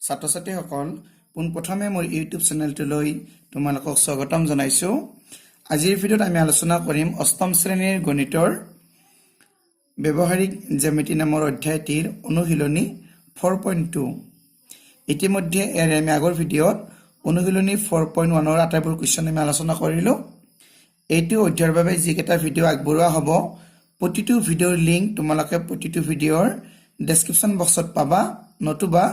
ছাত্ৰ ছাত্ৰীসকল পোনপ্ৰথমে মোৰ ইউটিউব চেনেলটোলৈ তোমালোকক স্বাগতম জনাইছো। আজিৰ ভিডিঅ'ত আমি আলোচনা কৰিম অষ্টম শ্ৰেণীৰ গণিতৰ ব্যৱহাৰিক জ্যামিতি নামৰ অধ্যায়টিৰ অনুশীলনী 4.2। ইতিমধ্যে আমি আগৰ ভিডিঅ'ত অনুশীলনী 4.1 ৰ আটাইবোৰ কুৱেশ্যন আমি আলোচনা কৰিলো। এইটো অধ্যায়ৰ বাবে যিকেইটা ভিডিঅ' আগবঢ়োৱা হ'ব প্ৰতিটো ভিডিঅ'ৰ লিংক তোমালোকে প্ৰতিটো ভিডিঅ'ৰ ডেছক্ৰিপশ্যন বক্সত পাবা, নতুবা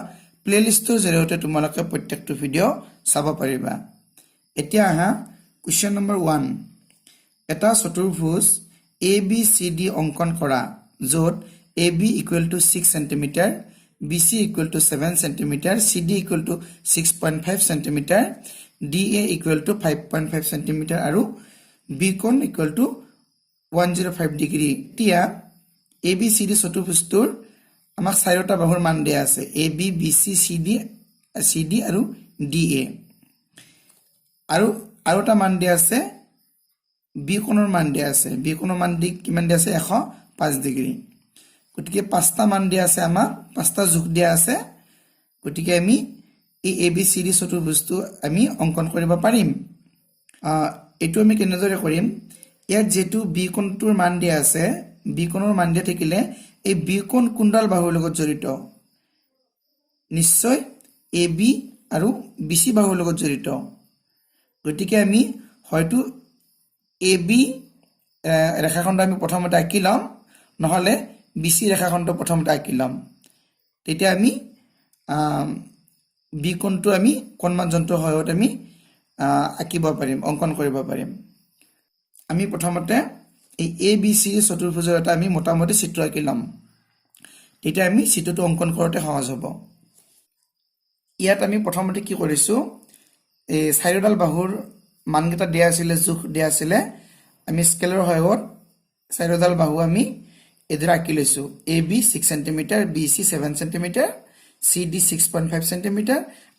প্লেলিষ্টৰ জৰিয়তে তোমালোকে প্ৰত্যেকটো ভিডিঅ' চাব পাৰিবা। এতিয়া আহা কুৱেশ্যন নম্বৰ 1। এটা চতুৰ্ভুজ ABCD অংকন কৰা য'ত AB = 6 cm, BC = 7 cm, CD = 6.5 cm, DA = 5.5 cm আৰু B কোণ = 105 ডিগ্ৰী। এতিয়া ABCD চতুৰ্ভুজটোৰ আমাক চাৰিটা বাহুৰ মান দিয়া আছে, AB, BC, CD আৰু DA। আৰু এটা মান দিয়া আছে B কোণৰ মান দিয়া আছে। B কোণৰ মান কিমান দিয়া আছে? 105 ডিগ্ৰী। গতিকে পাঁচটা মান দিয়া আছে, আমাক পাঁচটা যোগ দিয়া আছে। গতিকে আমি এই ABCD চতুৰ্ভুজটো আমি অংকন কৰিব পাৰিম। এইটো আমি কেনেদৰে কৰিম? ইয়াত যেটো B কোণটোৰ মান দিয়া আছে, B কোণৰ মান দিয়া থাকিলে এই B কোণ কোনডাল বাহুৰ লগত জড়িত? নিশ্চয় AB আৰু BC বাহুৰ লগত জড়িত। গতিকে আমি হয়তো AB ৰেখাখণ্ড আমি প্ৰথমতে আঁকি লম, নহলে BC ৰেখাখণ্ড প্ৰথমতে আঁকি লম। তেতিয়া আমি B কোণটো আমি কোণমান যন্ত্ৰৰ সহায়ত আমি আঁকিব পাৰিম, অংকন কৰিব পাৰিম। আমি প্ৰথমতে এই ABC চতুৰ্ভুজৰ এটা আমি মোটামুটি চিত্ৰ আঁকি লম, তেতিয়া আমি চিত্ৰটো অংকন কৰোঁতে সহজ হ'ব। ইয়াত আমি প্ৰথমতে কি কৰিছো, এই চাৰিডাল বাহুৰ মানকেইটা দিয়া আছিলে, জোখ দিয়া আছিলে। আমি স্কেলৰ সহায়ত চাৰিডাল বাহু আমি এদৰে আঁকি লৈছো। AB 6 cm, BC 7 cm, CD 6.5 cm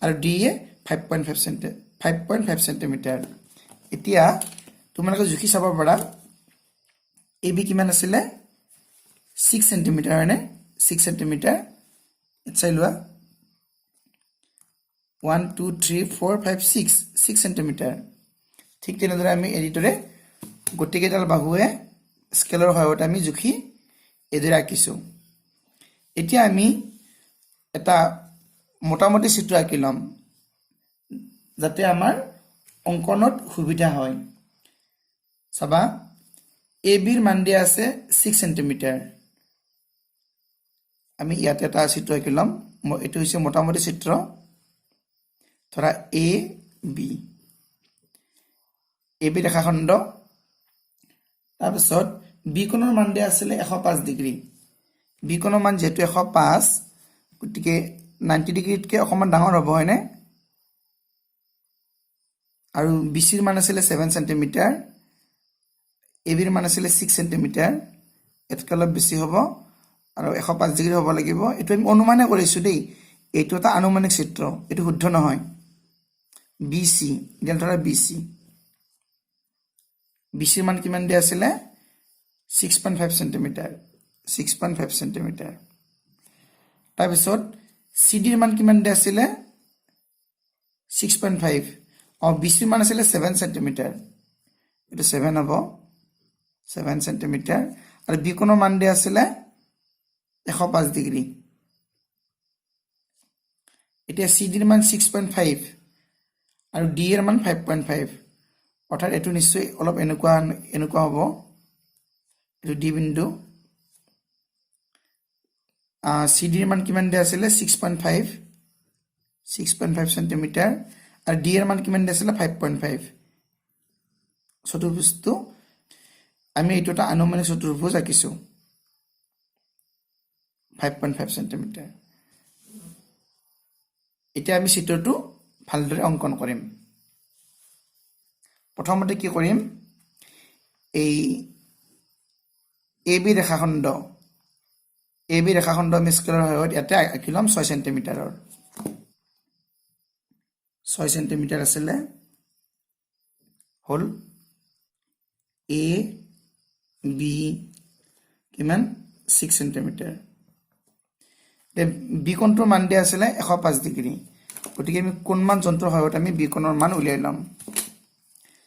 আৰু DA 5.5 cm। এতিয়া তোমালোকে জুখি চাব পাৰা AB কিমান আছিলে? 6 cm হয়নে? 6 cm। চাই লোৱা 1 2 3 4 5 6 cm। ঠিক তেনেদৰে আমি এদিটৰে গোটেইকেইডাল বাহুৱে স্কেলৰ সহায়ত আমি জুখি এদৰে আঁকিছো। এতিয়া আমি এটা মোটামুটি চিত্ৰ আঁকি লম যাতে আমাৰ অংকনত সুবিধা হয়। চাবা AB ৰ মান দিয়া আছে 6 cm। আমি ইয়াতে এটা চিত্ৰ আঁকি লম। এইটো হৈছে মোটামুটি চিত্ৰ। ধৰা AB ৰেখাখণ্ড। তাৰপিছত B কোণৰ মান দিয়া আছিলে 105 ডিগ্ৰী। B কোণৰ মান যেহেতু 105, গতিকে 90 ডিগ্ৰীতকৈ অকণমান ডাঙৰ হ'ব হয়নে? আৰু BC ৰ মান আছিলে 7 cm, AB ৰ মান আছিলে 6 cm। এতকৈ অলপ বেছি হ'ব আৰু 105 ডিগ্ৰী হ'ব লাগিব। এইটো আমি অনুমানে কৰিছো দেই, এইটো এটা আনুমানিক চিত্ৰ, এইটো শুদ্ধ নহয়। BC, এতিয়া ধৰা BC ৰ মান কিমান দিয়া আছিলে? 6.5 cm, 6.5 cm। তাৰপিছত CD ৰ মান কিমান দিয়া আছিলে? 6.5। BC ৰ মান আছিলে 7 cm, এইটো 7 হ'ব, 7 cm। আৰু B কোণৰ মান দিয়া আছিলে 105 ডিগ্ৰী। এতিয়া CD ৰ মান 6.5 আৰু D ৰ মান 5.5, অৰ্থাৎ এইটো নিশ্চয় অলপ এনেকুৱা হ'ব। এইটো D বিন্দু। CD ৰ মান কিমান দিয়া আছিলে? 6.5 cm আৰু D ৰ মান কিমান দিয়া আছিলে? 5.5। চতুৰ্ভুজটো আমি এইটো এটা আনুমানিক চতুৰ্ভুজ আঁকিছো, 5.5 cm। এতিয়া আমি চিত্ৰটো ভালদৰে অংকন কৰিম। প্ৰথমতে কি কৰিম, এই AB ৰেখাখণ্ড আমি স্কেলৰ সহায়ত ইয়াতে আঁকি ল'ম 6 cm। 6 cm আছিলে, হ'ল AB কিমান? 6 cm। বি কোণটোৰ মান দিয়া আছিলে 105 ডিগ্ৰী গতিকে আমি কোণমান যন্ত্ৰৰ সহায়ত আমি বি কোণৰ মান উলিয়াই ল'ম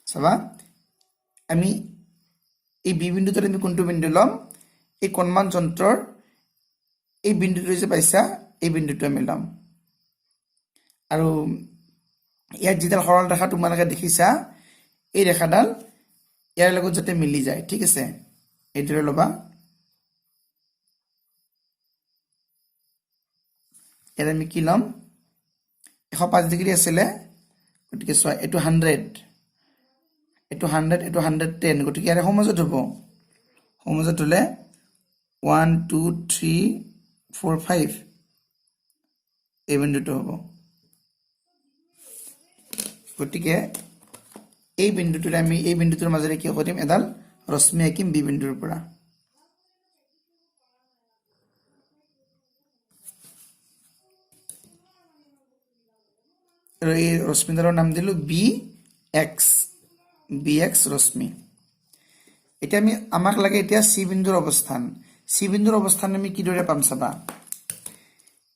চাবা আমি এই বি বিন্দুটোত আমি কোনটো বিন্দু ল'ম এই কোণমান যন্ত্ৰৰ এই বিন্দুটো যে পাইছা এই বিন্দুটো আমি ল'ম আৰু ইয়াত যিডাল সৰল ৰেখা তোমালোকে দেখিছা এই ৰেখাডাল ইয়াৰ লগত যাতে মিলি যায় ঠিক আছে এইটোৰে ল'বা ইয়াত আমি কি ল'ম 105 ডিগ্ৰী আছিলে গতিকে চোৱা এইটো 100 এইটো 100 এইটো 110 গতিকে ইয়াৰে সমজত হ'ব সমজত হ'লে 1 2 3 4 5 এই বিন্দুটো হ'ব গতিকে এই বিন্দুটোৰ আমি এই বিন্দুটোৰ মাজেৰে কি কৰিম এডাল ৰশ্মি আঁকিম বি বিন্দুৰ পৰা আৰু এই ৰশ্মিডালৰ নাম দিলো বি এক্স ৰশ্মি এতিয়া আমি আমাক লাগে এতিয়া সি বিন্দুৰ অৱস্থান আমি কিদৰে পাম চাবা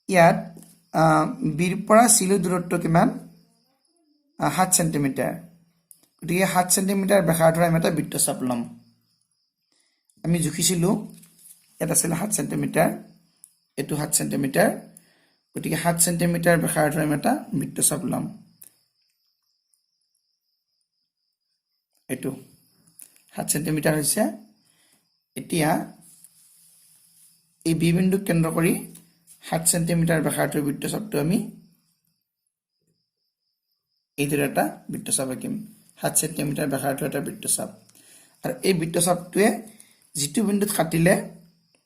ইয়াত বিৰ পৰা সিলৈ দূৰত্ব কিমান 7 সেন্টিমিটাৰ গতিকে 7 সেন্টিমিটাৰ ব্যাসাৰ্ধৰ আমি এটা বৃত্তচাপ ল'ম আমি জুখিছিলো এটা আছিল 7 সেন্টিমিটাৰ এটো 7 সেন্টিমিটাৰ গতিকে 7 সেন্টিমিটাৰ ব্যাসাৰ্ধৰ আমি এটা বৃত্তচাপ ল'ম এটো 7 সেন্টিমিটাৰ হৈছে এতিয়া এই বি বিন্দুক কেন্দ্ৰ কৰি 7 সেন্টিমিটাৰ ব্যাসাৰ্ধৰ বৃত্তচাপটো আমি এইদৰে এটা বৃত্তচাপ আঁকিম 7 সেন্টিমিটাৰ ব্যাসাৰ্ধৰ এটা বৃত্তচাপ আৰু এই বৃত্তচাপটোৱে যিটো বিন্দুত কাটিলে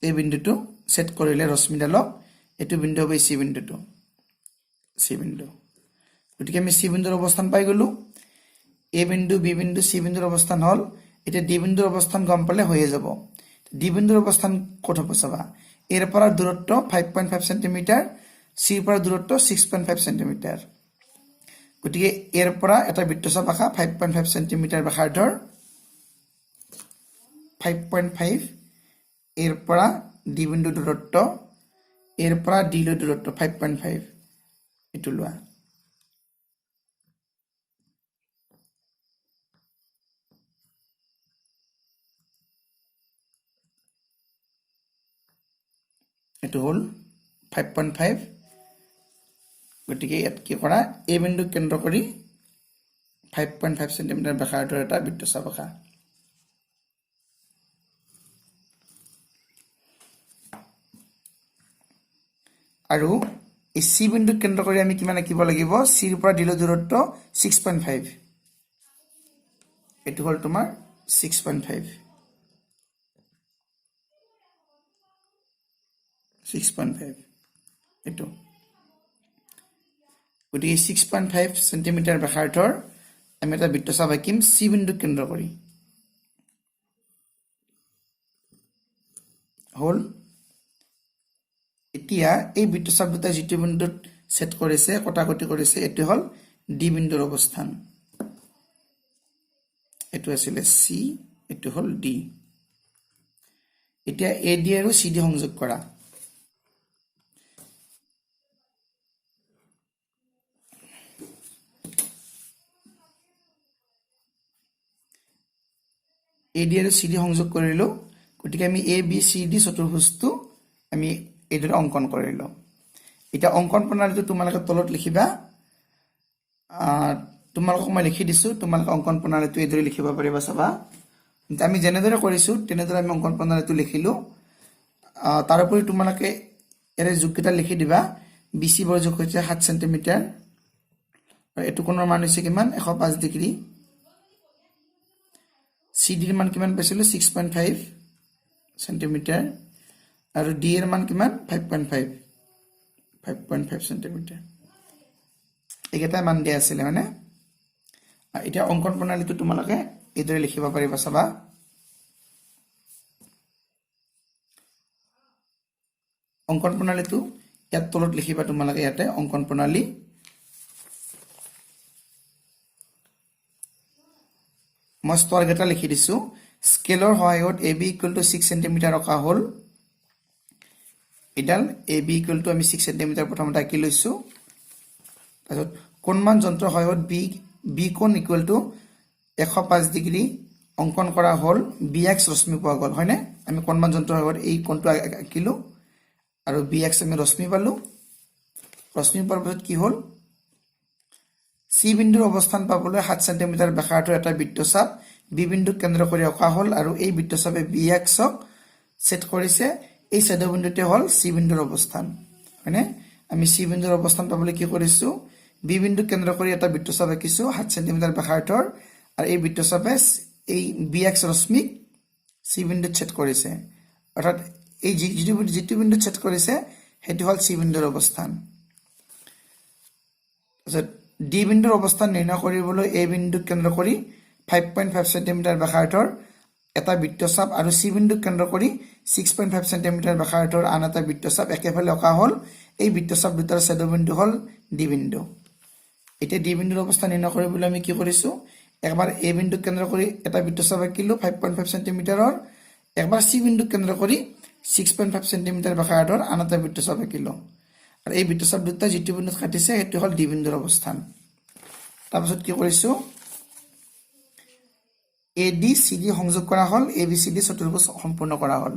এই বিন্দুটো সেট কৰিলে ৰশ্মিডালক এটো বিন্দু হবে সি বিন্দুটো সি বিন্দু গতিকে আমি সি বিন্দুৰ অৱস্থান পাই গলো এ বিন্দু বি বিন্দু সি বিন্দুৰ অৱস্থান হল এতিয়া ডি বিন্দুৰ অৱস্থান গম পালে হৈয়ে যাব ডি বিন্দুৰ অৱস্থান ক'ত হ'ব চাবা এৰ পৰা দূৰত্ব 5.5 সেন্টিমিটাৰ সিৰ পৰা দূৰত্ব 6.5 সেন্টিমিটাৰ গতিকে এৰ পৰা এটা বৃত্তচাপ আঁকা 5.5 সেন্টিমিটাৰ ব্যাসাৰ্ধৰ 5.5 এৰ পৰা ডি বিন্দু দূৰত্ব এৰ পৰা ডি লৈ দূৰত্ব 5.5 এটো লোৱা এটো হল 5.5 গতিকে ইয়াত কি কৰা এ বিন্দু কেন্দ্ৰ কৰি 5.5 সেন্টিমিটাৰ ব্যাসাৰ্ধৰ এটা বৃত্তচাপ আঁকা আৰু এই সি বিন্দুক কেন্দ্ৰ কৰি আমি কিমান আঁকিব লাগিব সিৰ পৰা ডিলৈ দূৰত্ব 6.5 এটো হল তোমাৰ 6.5 এটো গতিকে 6.5 সেন্টিমিটাৰ ব্যাসাৰ্ধৰ আমি এটা বৃত্তচাপ আঁকিম সি বিন্দুক কেন্দ্ৰ কৰি হল এতিয়া এই বৃত্তচাপ দুটা যিটো বিন্দুত সেট কৰিছে কটাকটি কৰিছে এটো হল ডি বিন্দুৰ অৱস্থান এটো আছিল সি এটো হল ডি এতিয়া এ ডি আৰু সি ডি সংযোগ কৰা এ ডি আৰু সি ডি সংযোগ কৰিলো গতিকে আমি এ বি সি ডি চতুৰ্ভুজটো আমি এইদৰে অঙ্কন কৰিলো এটা অঙ্কন প্ৰণালীটো তোমালোকে তলত লিখিবা তোমালোকক মই লিখি দিছো তোমালোকে অঙ্কন প্ৰণালীটো এইদৰে লিখিব পাৰিবা চাবা আমি যেনেদৰে কৰিছো তেনেদৰে আমি অঙ্কন প্ৰণালীটো লিখিলো তাৰ উপৰি তোমালোকে এৰে যোগকেইটা লিখি দিবা বিসি বৰ্জক হৈছে 7 সেন্টিমিটাৰ আৰু এটো কোণৰ মান হৈছে কিমান 105 ডিগ্ৰী সিডিৰ মান কিমান পাইছিলো 6.5 সেন্টিমিটাৰ আৰু ডি এৰ মান কিমান 5.5 সেন্টিমিটাৰ এইকেইটা মান দিয়া আছিল মানে এতিয়া অঙ্কন প্ৰণালীটো তোমালোকে এইদৰে লিখিব পাৰিবা চাবা অঙ্কন প্ৰণালীটো ইয়াত তলত লিখিবা তোমালোকে ইয়াতে অঙ্কন প্ৰণালী মই স্তৰকেইটা লিখি দিছো স্কেলৰ সহায়ত AB = 6 সেন্টিমিটাৰ ৰখা হল এডাল AB ইকুৱেল টু আমি 6 সেন্টিমিটাৰ প্ৰথমতে আঁকি লৈছো তাৰপিছত কোণমান যন্ত্ৰৰ সহায়ত বি কোণ ইকুৱেল টু 105 ডিগ্ৰী অঙ্কন কৰা হল bx ৰশ্মি পোৱা গল হয়নে আমি কোণমান যন্ত্ৰৰ সহায়ত এই কোণটো আঁকিলো আৰু bx আমি ৰশ্মি পালো ৰশ্মি পোৱাৰ পিছত কি হল C বিন্দুৰ অৱস্থান পাবলৈ 7 সেন্টিমিটাৰ ব্যাসাৰ্ধৰ এটা বৃত্তচাপ B বিন্দুক কেন্দ্ৰ কৰি অঁকা হল আৰু এই বৃত্তচাপে bx ক সেট কৰিছে এই ছেদ বিন্দুতে হল C বিন্দুৰ অৱস্থান হয়নে আমি C বিন্দুৰ অৱস্থান পাবলৈ কি কৰিছো B বিন্দুক কেন্দ্ৰ কৰি এটা বৃত্তচাপ আঁকিছো 7 সেন্টিমিটাৰ ব্যাসাৰ্ধৰ আৰু এই বৃত্তচাপে এই bx ৰশ্মিক C বিন্দুত ছেদ কৰিছে অৰ্থাৎ এই যিটো বিন্দুত ছেদ কৰিছে হেতু হল C বিন্দুৰ অৱস্থান D বিন্দুৰ অৱস্থান নিৰ্ণয় কৰিবলৈ A বিন্দুক কেন্দ্ৰ কৰি 5.5 সেন্টিমিটাৰ ব্যাসাৰ্ধৰ এটা বৃত্তচাপ আৰু C বিন্দুক কেন্দ্ৰ কৰি 6.5 সেন্টিমিটাৰ ব্যাসাৰ্ধৰ আন এটা বৃত্তচাপ একেফালে অঁকা হল এই বৃত্তচাপ দুটাৰ ছেদবিন্দু হল D বিন্দু এতিয়া D বিন্দুৰ অৱস্থান নিৰ্ণয় কৰিবলৈ আমি কি কৰিছো একবাৰ A বিন্দুক কেন্দ্ৰ কৰি এটা বৃত্তচাপ আঁকিলো 5.5 সেন্টিমিটাৰৰ একবাৰ C বিন্দুক কেন্দ্ৰ কৰি 6.5 সেন্টিমিটাৰ ব্যাসাৰ্ধৰ আন এটা বৃত্তচাপ আঁকিলো আৰু এই বৃত্তচাপ দুটা যিটো বিন্দুত কাটিছে হেতু হল D বিন্দুৰ অৱস্থান তাৰপিছত কি কৰিছো AD CD সংযোগ কৰা হল ABCD চতুৰ্ভুজ সম্পূৰ্ণ কৰা হল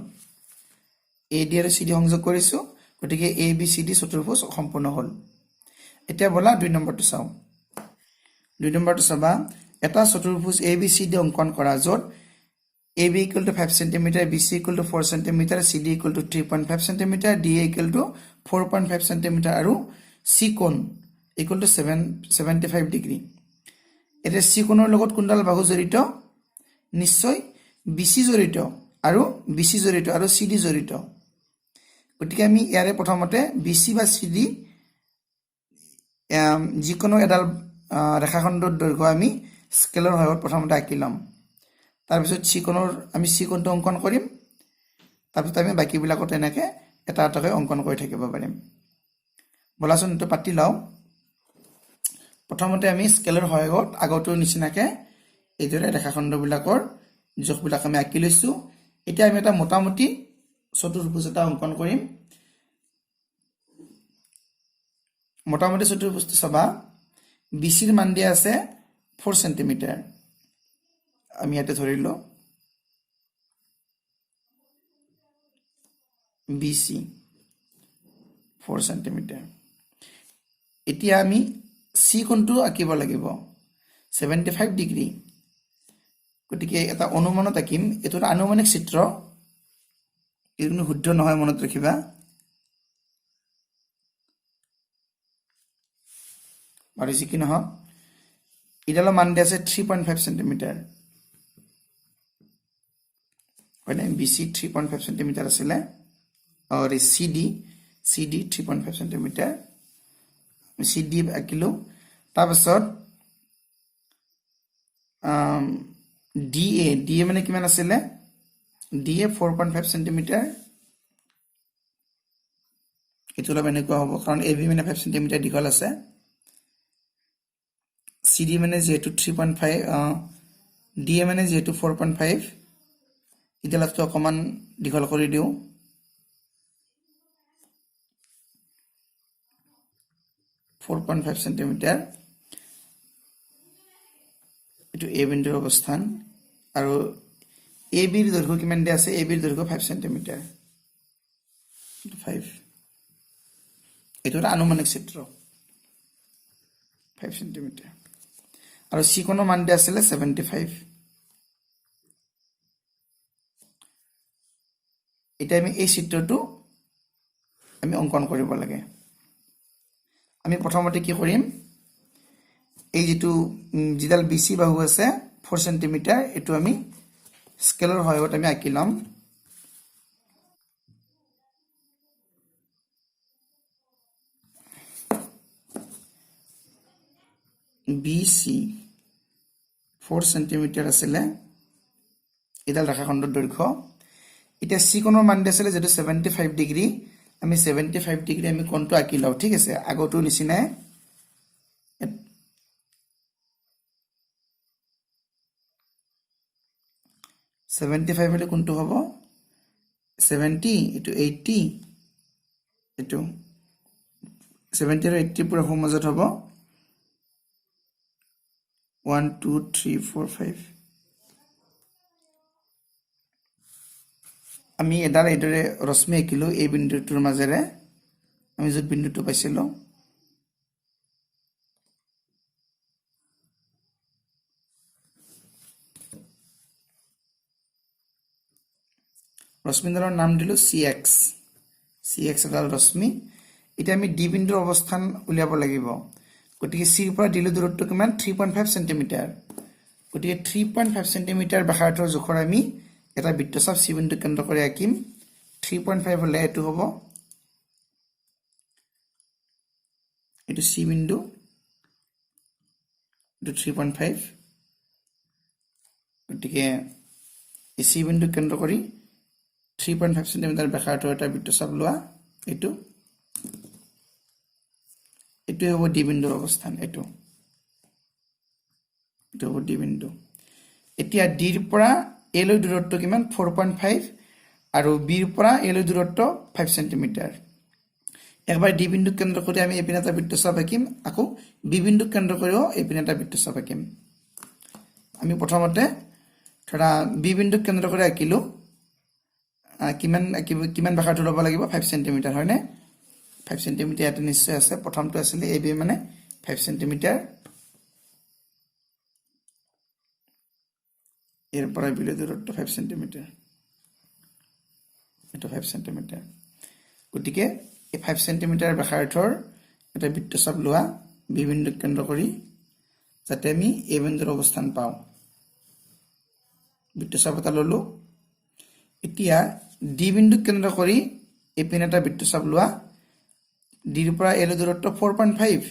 AD আৰু CD সংযোগ কৰিছো গতিকে ABCD চতুৰ্ভুজ সম্পূৰ্ণ হল এতিয়া বলা 2 নম্বৰটো চাও 2 নম্বৰটো চাবা এটা চতুৰ্ভুজ ABCD অঙ্কন কৰা যত AB equal to 5 cm BC equal to 4 cm CD equal to 3.5 cm DA equal to 4.5 cm আৰু C কোণ equal to 75 ডিগ্ৰী এটা C কোণৰ লগত কোনডাল বাহু জড়িত নিশ্চয় BC জড়িত আৰু BC জড়িত আৰু CD জড়িত গতিকে আমি ইয়াৰে প্ৰথমতে BC বা CD যিকোনো এডাল ৰেখাখণ্ডৰ দৈৰ্ঘ্য আমি স্কেলৰ সহায়ত প্ৰথমতে আঁকি লম তাৰপিছত আমি C কোণটো অঙ্কন কৰিম তাৰপিছত আমি বাকিবিলাকত এনেকৈ এটা এটাকৈ অঙ্কন কৰি থাকিব পাৰিম বলাচোন এটো পাতি লও প্ৰথমতে আমি স্কেলৰ সহায়ত আগতো নিচিনাকে এইদৰে ৰেখাখণ্ডবিলাকৰ জোখবিলাক আমি আঁকি লৈছো এতিয়া আমি এটা মোটামুটি চতুৰ্ভুজ এটা অঙ্কন কৰিম মোটামুটি চতুৰ্ভুজটো চাবা BC ৰ মান দিয়া আছে 4 সেন্টিমিটাৰ আমি ইয়াতে ধৰিলো BC 4 সেন্টিমিটাৰ এতিয়া আমি C কোণটো আঁকিব লাগিব 75 ডিগ্ৰী গতিকে এটা অনুমানত আঁকিম এটো আনুমানিক চিত্ৰ ইনো শুদ্ধ নহয় মনত ৰাখিবা আৰু যি কি নহওক ইডালৰ মান দিয়া আছে 3.5 সেন্টিমিটাৰ মানে BC 3.5 সেন্টিমিটাৰ আছিল আৰু CD 3.5 সেন্টিমিটাৰ CD আঁকিলো তাৰপিছত DA মানে কিমান আছিল DA 4.5 সেন্টিমিটাৰ এটো লব এনেকুৱা হ'ব কাৰণ AB মানে 5 সেন্টিমিটাৰ দীঘল আছে CD মানে যেহেতু 3.5 DA মানে যেহেতু 4.5 ইডালটো অকমান দীঘল কৰি দিও 4.5 সেন্টিমিটাৰ এটো A বিন্দুৰ অৱস্থান আৰু AB ৰ দৈৰ্ঘ্য কিমান দিয়া আছে AB ৰ দৈৰ্ঘ্য 5 সেন্টিমিটাৰ 5 এটো আনুমানিক চিত্ৰ 5 সেন্টিমিটাৰ আৰু C কোণৰ মান দিয়া আছিল 75 এটা আমি এই চিত্ৰটো আমি অঙ্কন কৰিব লাগে আমি প্ৰথমতে কি কৰিম এই যেটো জিডাল BC বাহু আছে 4 সেন্টিমিটাৰ এটো আমি স্কেলৰ সহায়ত আমি আঁকি লম BC 4 সেন্টিমিটাৰ আছিল এডাল ৰেখাখণ্ডৰ দৈৰ্ঘ্য এটা C কোণৰ মান দিছিল যেটো 75 ডিগ্ৰী আমি 75 ডিগ্ৰী আমি কোণটো আঁকি লও ঠিক আছে আগতো নিচিনা 75 হলে কোনটো হ'ব 70 এটো 80 এইটো 70 আৰু 80 পুৰা সমজত হ'ব 1 2 3 4 5 আমি এডাল এইদৰে ৰশ্মি আঁকিলো এই বিন্দুটোৰ মাজেৰে আমি য'ত বিন্দুটো পাইছিলো ৰশ্মিডালৰ নাম দিলো CX এডাল ৰশ্মি এটা আমি ডি বিন্দুৰ অৱস্থান উলিয়াব লাগিব গতিকে C ৰ পৰা D লৈ দূৰত্ব কিমান 3.5 সেন্টিমিটাৰ গতিকে 3.5 সেন্টিমিটাৰ ব্যাসাৰ্ধৰ জোখৰ আমি এটা বৃত্তচাপ C বিন্দু কেন্দ্ৰ কৰি আঁকিম 3.5 হলে এটো হ'ব এটো C বিন্দু এটো 3.5 গতিকে এই C বিন্দু কেন্দ্ৰ কৰি 3.5 সেন্টিমিটাৰ ব্যাসাৰ্ধৰ এটা বৃত্তচাপ লোৱা এটো হ'ব D বিন্দুৰ অৱস্থান এটো হ'ব D বিন্দু এতিয়া D ৰ পৰা A লৈ দূৰত্ব কিমান 4.5 আৰু B ৰ পৰা A লৈ দূৰত্ব 5 সেন্টিমিটাৰ একবাৰ D বিন্দু কেন্দ্ৰ কৰি আমি এপিনে এটা বৃত্তচাপ আঁকিম আকৌ B বিন্দু কেন্দ্ৰ কৰিও এপিনে এটা বৃত্তচাপ আঁকিম আমি প্ৰথমতে ধৰা B বিন্দু কেন্দ্ৰ কৰি আঁকিলো কিমান ব্যাসাৰ্ধ ল'ব লাগিব 5 সেন্টিমিটাৰ হয় নে 5 সেন্টিমিটাৰ এটা নিশ্চয় আছে প্ৰথমটো আছিল AB মানে 5 সেন্টিমিটাৰ এৰ পৰা বিলে দূৰত্ব 5 সেন্টিমিটাৰ এটা 5 সেন্টিমিটাৰ গতিকে এই 5 সেন্টিমিটাৰ ব্যাসাৰ্ধৰ এটা বৃত্তচাপ লোৱা বি বিন্দু কেন্দ্ৰ কৰি যাতে আমি এ বিন্দুৰ অৱস্থান পাওঁ বৃত্তচাপ এটা ললো এতিয়া ডি বিন্দু কেন্দ্ৰ কৰি এপিনে এটা বৃত্তচাপ লোৱা ডি ৰ পৰা এ লৈ দূৰত্ব 4.5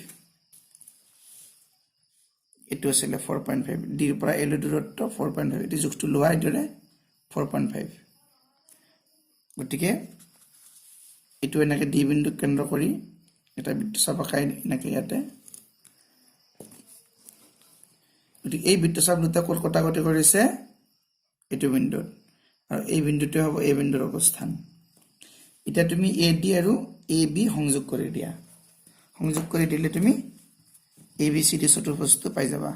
এটো আছিল 4.5 ডি ৰ পৰা এ লৈ দূৰত্ব 4.5 এটি জোখটো লোৱা ইদৰে 4.5 গতিকে এটো এনেকে ডি বিন্দু কেন্দ্ৰ কৰি এটা বৃত্তচাপ আঁকাই এনেকে ইয়াতে গতিকে এই বৃত্তচাপ দুটা কটাকটি কৰিছে এটো বিন্দুত আৰু এই বিন্দুটো হ'ব এ বিন্দুৰ অৱস্থান এতিয়া তুমি AD আৰু AB সংযোগ কৰি দিয়া সংযোগ কৰি দিলে তুমি ABCD চতুৰ্ভুজটো পাই যাবা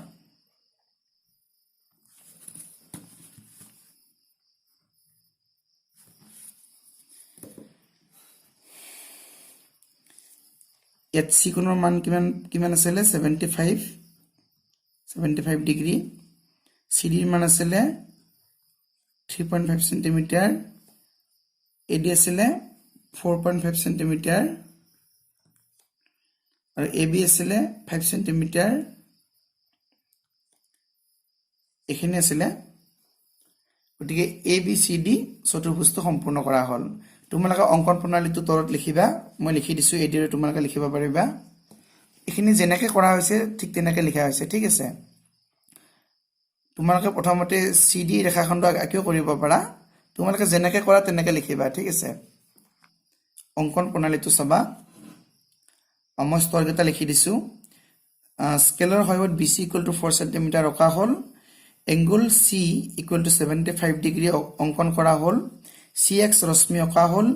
ইয়াত C কোণৰ মান কিমান আছিল 75 ডিগ্ৰী CD ৰ মান আছিল 3.5 সেন্টিমিটাৰ AD আছিল 4.5 সেন্টিমিটাৰ আৰু AB আছিল 5 সেন্টিমিটাৰ এখানে আছিল গতিকে ABCD চতুৰ্ভুজটো সম্পূৰ্ণ কৰা হ'ল তোমালোকে অঙ্কন প্ৰণালীটো তলত লিখিবা মই লিখি দিছো এডিৰে তোমালোকে লিখিব পাৰিবা এখিনি যেনেকৈ কৰা হৈছে ঠিক তেনেকৈ লিখা হৈছে ঠিক আছে তোমালোকে প্ৰথমতে CD ৰেখাখণ্ড আঁকিও কৰিব পাৰা তোমালোকে যেনেকৈ কৰা তেনেকৈ লিখিবা ঠিক আছে অঙ্কন প্ৰণালীটো চাবা মই স্তৰকেইটা লিখি দিছো স্কেলৰ সহায়ত BC = 4 সেন্টিমিটাৰ ৰখা হ'ল এংগল C = 75 ডিগ্ৰী অঙ্কন কৰা হ'ল CX ৰশ্মি অঁকা হ'ল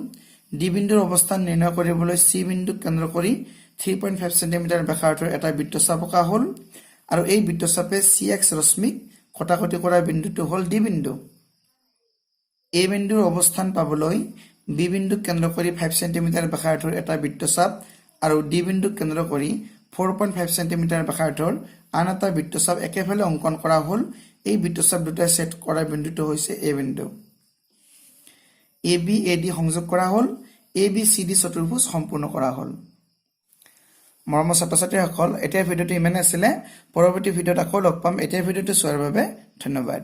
ডি বিন্দুৰ অৱস্থান নিৰ্ণয় কৰিবলৈ C বিন্দু কেন্দ্ৰ কৰি 3.5 সেন্টিমিটাৰ ব্যাসাৰ্ধৰ এটা বৃত্তচাপ অঁকা হ'ল আৰু এই বৃত্তচাপে CX ৰশ্মিক কটাকটি কৰা বিন্দুটো হ'ল ডি বিন্দু এ বিন্দুৰ অৱস্থান পাবলৈ বি বিন্দু কেন্দ্ৰ কৰি 5 সেন্টিমিটাৰ ব্যাসাৰ্ধৰ এটা বৃত্তচাপ আৰু ডি বিন্দু কেন্দ্ৰ কৰি 4.5 সেন্টিমিটাৰ ব্যাসাৰ্ধৰ আন এটা বৃত্তচাপ একেফালে অঙ্কন কৰা হ'ল এই বৃত্তচাপ দুটা সেট কৰা বিন্দুটো হৈছে এ বিন্দু ABAD সংযোগ কৰা হ'ল ABCD চতুৰ্ভুজ সম্পূৰ্ণ কৰা হ'ল মৰমৰ ছাত্ৰ-ছাত্ৰীসকল এতিয়া ভিডিঅটো ইমানে আছিল পৰৱৰ্তী ভিডিঅত আকৌ লগ পাম এতিয়া ভিডিঅটো চোৱাৰ বাবে ধন্যবাদ